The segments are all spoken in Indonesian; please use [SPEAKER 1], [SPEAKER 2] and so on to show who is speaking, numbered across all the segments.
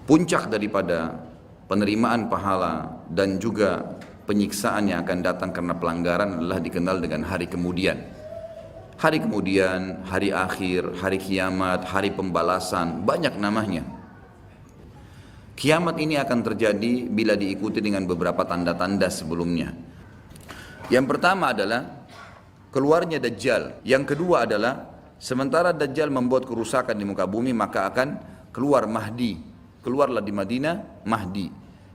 [SPEAKER 1] Puncak daripada penerimaan pahala dan juga penyiksaan yang akan datang karena pelanggaran adalah dikenal dengan hari kemudian. Hari kemudian, hari akhir, hari kiamat, hari pembalasan, banyak namanya. Kiamat ini akan terjadi bila diikuti dengan beberapa tanda-tanda sebelumnya. Yang pertama adalah keluarnya Dajjal. Yang kedua adalah sementara Dajjal membuat kerusakan di muka bumi, maka akan keluar Mahdi. Keluarlah di Madinah Mahdi.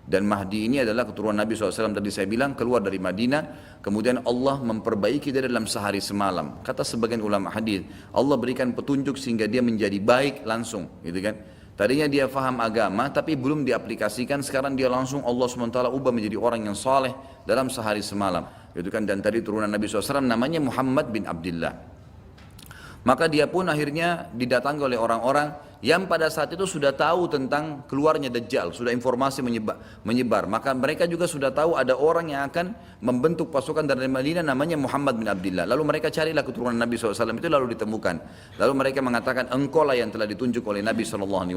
[SPEAKER 1] Dan Mahdi ini adalah keturunan Nabi SAW, tadi saya bilang keluar dari Madinah, kemudian Allah memperbaiki dia dalam sehari semalam. Kata sebagian ulama hadis, Allah berikan petunjuk sehingga dia menjadi baik langsung, gitu kan. Tadinya dia faham agama tapi belum diaplikasikan, sekarang dia langsung Allah SWT ubah menjadi orang yang saleh dalam sehari semalam, gitu kan. Dan tadi turunan Nabi SAW namanya Muhammad bin Abdullah. Maka dia pun akhirnya didatangi oleh orang-orang yang pada saat itu sudah tahu tentang keluarnya Dajjal, sudah informasi menyebar. Maka mereka juga sudah tahu ada orang yang akan membentuk pasukan dari Madinah namanya Muhammad bin Abdullah. Lalu mereka carilah keturunan Nabi SAW itu, lalu ditemukan. Lalu mereka mengatakan, engkau lah yang telah ditunjuk oleh Nabi SAW.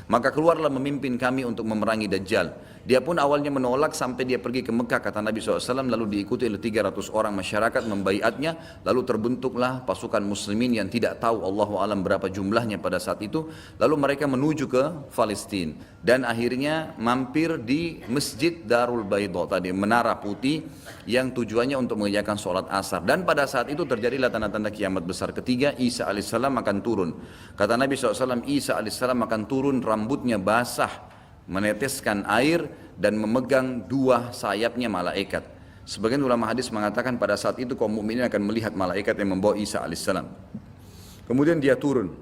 [SPEAKER 1] Maka keluarlah memimpin kami untuk memerangi Dajjal. Dia pun awalnya menolak sampai dia pergi ke Mekah, kata Nabi SAW, lalu diikuti oleh 300 orang masyarakat membaiatnya. Lalu terbentuklah pasukan muslimin yang tidak tahu Allahu alam berapa jumlahnya pada saat itu. Lalu mereka menuju ke Palestina dan akhirnya mampir di Masjid Darul Baidha tadi, menara putih yang tujuannya untuk mengerjakan sholat asar. Dan pada saat itu terjadilah tanda-tanda kiamat besar ketiga, Isa alaihissalam akan turun. Kata Nabi SAW, Isa alaihissalam akan turun, rambutnya basah, meneteskan air dan memegang dua sayapnya malaikat. Sebagian ulama hadis mengatakan pada saat itu kaum mukminin akan melihat malaikat yang membawa Isa alaihissalam. Kemudian dia turun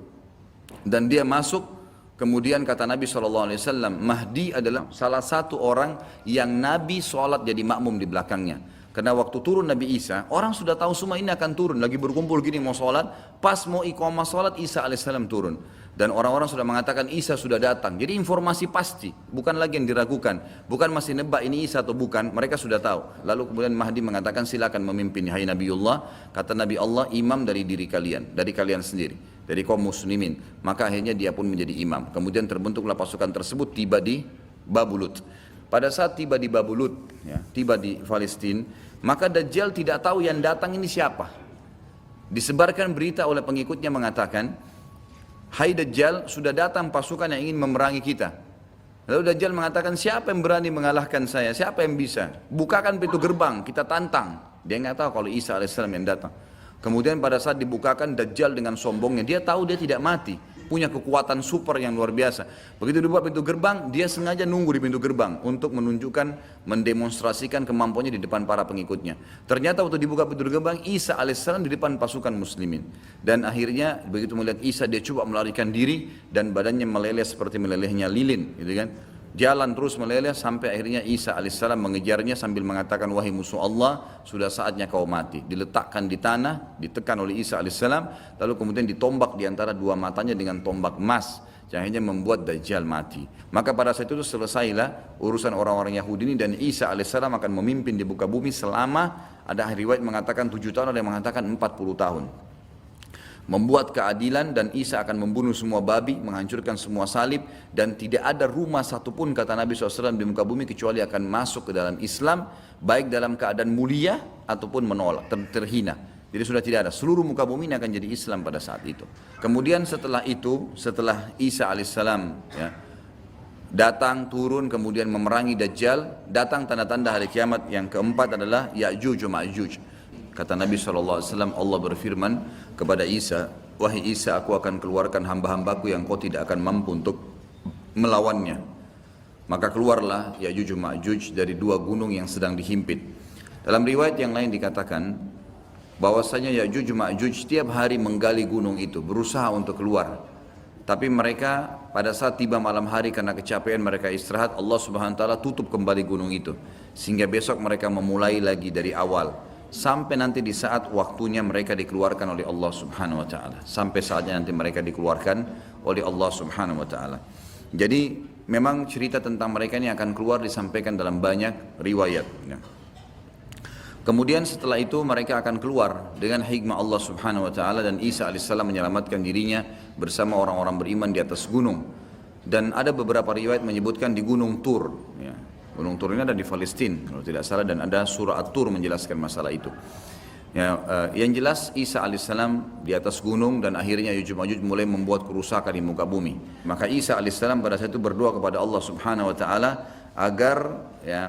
[SPEAKER 1] dan dia masuk. Kemudian kata Nabi SAW, Mahdi adalah salah satu orang yang Nabi sholat jadi makmum di belakangnya. Karena waktu turun Nabi Isa, orang sudah tahu semua ini akan turun, lagi berkumpul gini mau sholat, pas mau iqamah sholat Isa alaihissalam turun. Dan orang-orang sudah mengatakan Isa sudah datang. Jadi informasi pasti, bukan lagi yang diragukan, bukan masih nebak ini Isa atau bukan, mereka sudah tahu. Lalu kemudian Mahdi mengatakan, silakan memimpin hai Nabiullah. Kata Nabi Allah, imam dari diri kalian, dari kalian sendiri, dari kaum muslimin. Maka akhirnya dia pun menjadi imam. Kemudian terbentuklah pasukan tersebut, tiba di Babulut. Pada saat tiba di Babulut, ya, tiba di Palestina, maka Dajjal tidak tahu yang datang ini siapa. Disebarkan berita oleh pengikutnya mengatakan, hai Dajjal, sudah datang pasukan yang ingin memerangi kita. Lalu Dajjal mengatakan, siapa yang berani mengalahkan saya? Siapa yang bisa? Bukakan pintu gerbang, kita tantang. Dia nggak tahu kalau Isa alaihissalam yang datang. Kemudian pada saat dibukakan, Dajjal dengan sombongnya, dia tahu dia tidak mati, punya kekuatan super yang luar biasa. Begitu dibuka pintu gerbang, dia sengaja nunggu di pintu gerbang untuk menunjukkan, mendemonstrasikan kemampuannya di depan para pengikutnya. Ternyata waktu dibuka pintu gerbang, Isa alaihissalam di depan pasukan muslimin. Dan akhirnya begitu melihat Isa, dia coba melarikan diri dan badannya meleleh seperti melelehnya lilin, gitu kan. Jalan terus meleleh sampai akhirnya Isa alaihissalam mengejarnya sambil mengatakan, wahai musuh Allah, sudah saatnya kau mati. Diletakkan di tanah, ditekan oleh Isa alaihissalam, lalu kemudian ditombak di antara dua matanya dengan tombak emas, yang akhirnya membuat Dajjal mati. Maka pada saat itu selesailah urusan orang-orang Yahudi ini, dan Isa alaihissalam akan memimpin di muka bumi selama, ada riwayat mengatakan 7 tahun, ada yang mengatakan 40 tahun. Membuat keadilan, dan Isa akan membunuh semua babi, menghancurkan semua salib, dan tidak ada rumah satupun kata Nabi SAW di muka bumi kecuali akan masuk ke dalam Islam, baik dalam keadaan mulia ataupun menolak, terhina. Jadi sudah tidak ada, seluruh muka bumi ini akan jadi Islam pada saat itu. Kemudian setelah itu, setelah Isa alaihissalam ya, datang turun kemudian memerangi Dajjal, datang tanda-tanda hari kiamat. Yang keempat adalah Ya'juj wa Ma'juj. Kata Nabi SAW, Allah berfirman kepada Isa, wahai Isa, aku akan keluarkan hamba-hambaku yang kau tidak akan mampu untuk melawannya. Maka keluarlah Ya'juj wa Ma'juj dari dua gunung yang sedang dihimpit. Dalam riwayat yang lain dikatakan bahwasanya Ya'juj wa Ma'juj setiap hari menggali gunung itu, berusaha untuk keluar. Tapi mereka pada saat tiba malam hari karena kecapean mereka istirahat, Allah Subhanahu wa taala tutup kembali gunung itu. Sehingga besok mereka memulai lagi dari awal. Sampai nanti di saat waktunya mereka dikeluarkan oleh Allah Subhanahu wa taala. Sampai saatnya nanti mereka dikeluarkan oleh Allah Subhanahu wa taala. Jadi memang cerita tentang mereka ini akan keluar disampaikan dalam banyak riwayat. Kemudian setelah itu mereka akan keluar dengan hikmah Allah Subhanahu wa taala, dan Isa alaihissalam menyelamatkan dirinya bersama orang-orang beriman di atas gunung. Dan ada beberapa riwayat menyebutkan di Gunung Tur. Ya. Gunung Tur ini ada di Palestina kalau tidak salah, dan ada surah At-Tur menjelaskan masalah itu. Ya, yang jelas Isa alaihissalam di atas gunung dan akhirnya Ya'juj Ma'juj mulai membuat kerusakan di muka bumi. Maka Isa alaihissalam pada saat itu berdoa kepada Allah Subhanahu wa taala agar ya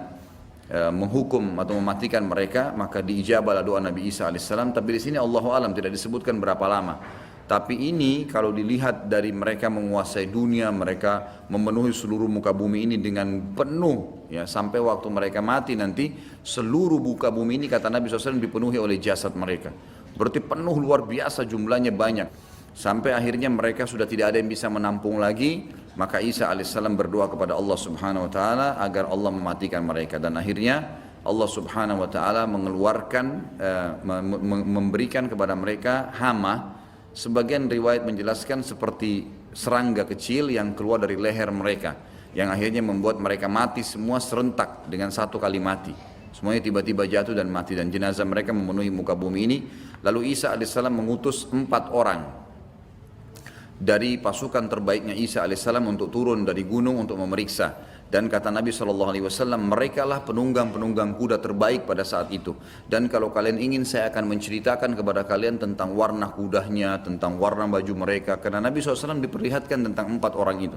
[SPEAKER 1] menghukum atau mematikan mereka, maka diijabahlah doa Nabi Isa alaihissalam. Tapi di sini Allahu alam tidak disebutkan berapa lama. Tapi ini kalau dilihat dari mereka menguasai dunia, mereka memenuhi seluruh muka bumi ini dengan penuh, ya sampai waktu mereka mati nanti seluruh muka bumi ini kata Nabi SAW dipenuhi oleh jasad mereka. Berarti penuh luar biasa, jumlahnya banyak. Sampai akhirnya mereka sudah tidak ada yang bisa menampung lagi, maka Isa alaihissalam berdoa kepada Allah Subhanahu wa taala agar Allah mematikan mereka, dan akhirnya Allah Subhanahu wa taala mengeluarkan memberikan kepada mereka hama. Sebagian riwayat menjelaskan seperti serangga kecil yang keluar dari leher mereka, yang akhirnya membuat mereka mati semua serentak dengan satu kali mati. Semuanya tiba-tiba jatuh dan mati, dan jenazah mereka memenuhi muka bumi ini. Lalu Isa alaihissalam mengutus 4 orang dari pasukan terbaiknya Isa alaihissalam untuk turun dari gunung untuk memeriksa. Dan kata Nabi SAW, mereka lah penunggang-penunggang kuda terbaik pada saat itu. Dan kalau kalian ingin, saya akan menceritakan kepada kalian tentang warna kudanya, tentang warna baju mereka. Karena Nabi SAW diperlihatkan tentang 4 orang itu.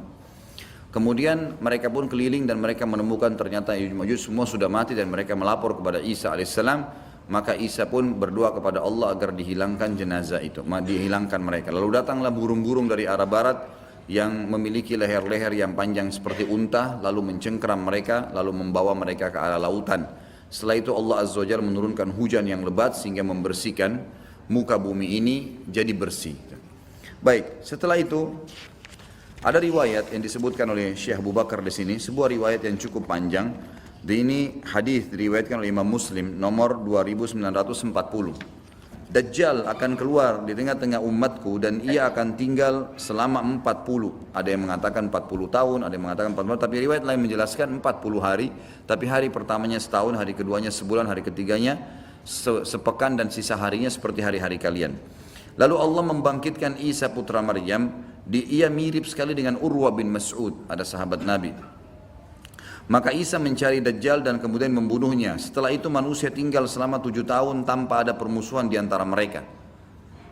[SPEAKER 1] Kemudian mereka pun keliling dan mereka menemukan ternyata Ya'juj Ma'juj semua sudah mati, dan mereka melapor kepada Isa alaihissalam. Maka Isa pun berdoa kepada Allah agar dihilangkan jenazah itu, dihilangkan mereka. Lalu datanglah burung-burung dari arah barat yang memiliki leher-leher yang panjang seperti unta, lalu mencengkeram mereka, lalu membawa mereka ke arah lautan. Setelah itu Allah Azza wa Jalla menurunkan hujan yang lebat sehingga membersihkan muka bumi ini jadi bersih. Baik, setelah itu ada riwayat yang disebutkan oleh Syekh Abu Bakar di sini, sebuah riwayat yang cukup panjang. Ini hadis diriwayatkan oleh Imam Muslim nomor 2940. Dajjal akan keluar di tengah-tengah umatku dan ia akan tinggal selama 40. Ada yang mengatakan 40 tahun, ada yang mengatakan 40 tahun, tapi riwayat lain menjelaskan 40 hari. Tapi hari pertamanya setahun, hari keduanya sebulan, hari ketiganya sepekan, dan sisa harinya seperti hari-hari kalian. Lalu Allah membangkitkan Isa putra Maryam, ia mirip sekali dengan Urwa bin Mas'ud, ada sahabat Nabi. Maka Isa mencari Dajjal dan kemudian membunuhnya. Setelah itu manusia tinggal selama 7 tahun tanpa ada permusuhan di antara mereka.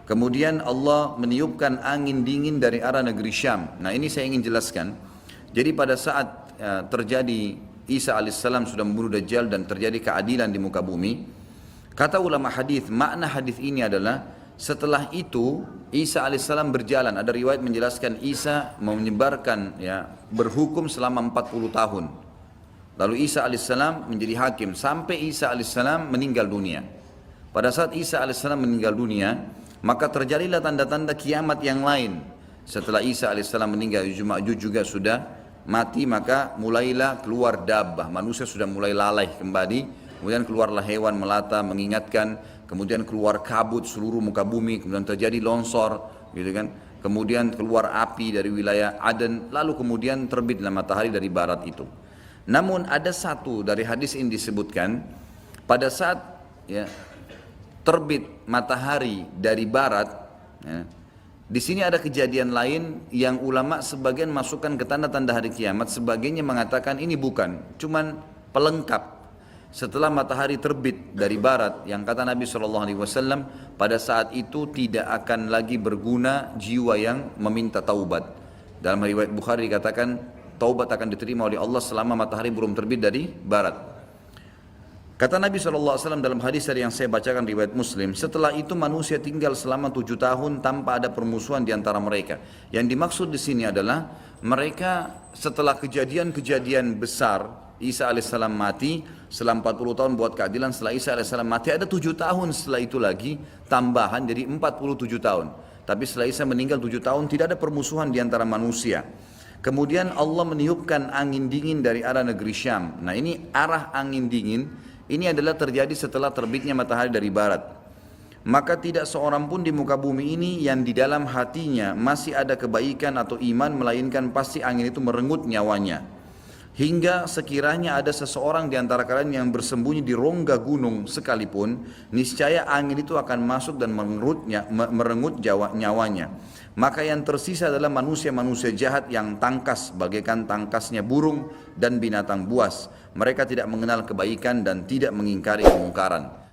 [SPEAKER 1] Kemudian Allah meniupkan angin dingin dari arah negeri Syam. Nah, ini saya ingin jelaskan. Jadi pada saat terjadi Isa alaihissalam sudah membunuh Dajjal dan terjadi keadilan di muka bumi, kata ulama hadis, makna hadis ini adalah setelah itu Isa alaihissalam berjalan. Ada riwayat menjelaskan Isa menyebarkan, berhukum selama 40 tahun. Lalu Isa alaihissalam menjadi hakim sampai Isa alaihissalam meninggal dunia. Pada saat Isa alaihissalam meninggal dunia, maka terjadilah tanda-tanda kiamat yang lain. Setelah Isa alaihissalam meninggal, Ya'juj Ma'juj juga sudah mati, maka mulailah keluar dabbah. Manusia sudah mulai lalai kembali. Kemudian keluarlah hewan melata mengingatkan. Kemudian keluar kabut seluruh muka bumi. Kemudian terjadi longsor, gitu kan. Kemudian keluar api dari wilayah Aden. Lalu kemudian terbitlah matahari dari barat itu. Namun ada satu dari hadis ini disebutkan, pada saat terbit matahari dari barat, di sini ada kejadian lain yang ulama sebagian masukkan ke tanda-tanda hari kiamat, sebagiannya mengatakan ini bukan, cuman pelengkap. Setelah matahari terbit dari barat, yang kata Nabi SAW, pada saat itu tidak akan lagi berguna jiwa yang meminta taubat. Dalam riwayat Bukhari dikatakan, taubat akan diterima oleh Allah selama matahari belum terbit dari barat. Kata Nabi SAW dalam hadis yang saya bacakan riwayat Muslim, setelah itu manusia tinggal selama 7 tahun tanpa ada permusuhan di antara mereka. Yang dimaksud di sini adalah mereka setelah kejadian-kejadian besar, Isa alaihissalam mati, setelah 40 tahun buat keadilan, setelah Isa alaihissalam mati ada 7 tahun setelah itu lagi tambahan jadi 47 tahun. Tapi setelah Isa meninggal 7 tahun tidak ada permusuhan di antara manusia. Kemudian Allah meniupkan angin dingin dari arah negeri Syam. Nah, ini arah angin dingin, ini adalah terjadi setelah terbitnya matahari dari barat. Maka tidak seorang pun di muka bumi ini yang di dalam hatinya masih ada kebaikan atau iman, melainkan pasti angin itu merenggut nyawanya. Hingga sekiranya ada seseorang di antara kalian yang bersembunyi di rongga gunung sekalipun, niscaya angin itu akan masuk dan merenggut nyawanya. Maka yang tersisa adalah manusia-manusia jahat yang tangkas bagaikan tangkasnya burung dan binatang buas. Mereka tidak mengenal kebaikan dan tidak mengingkari kemungkaran.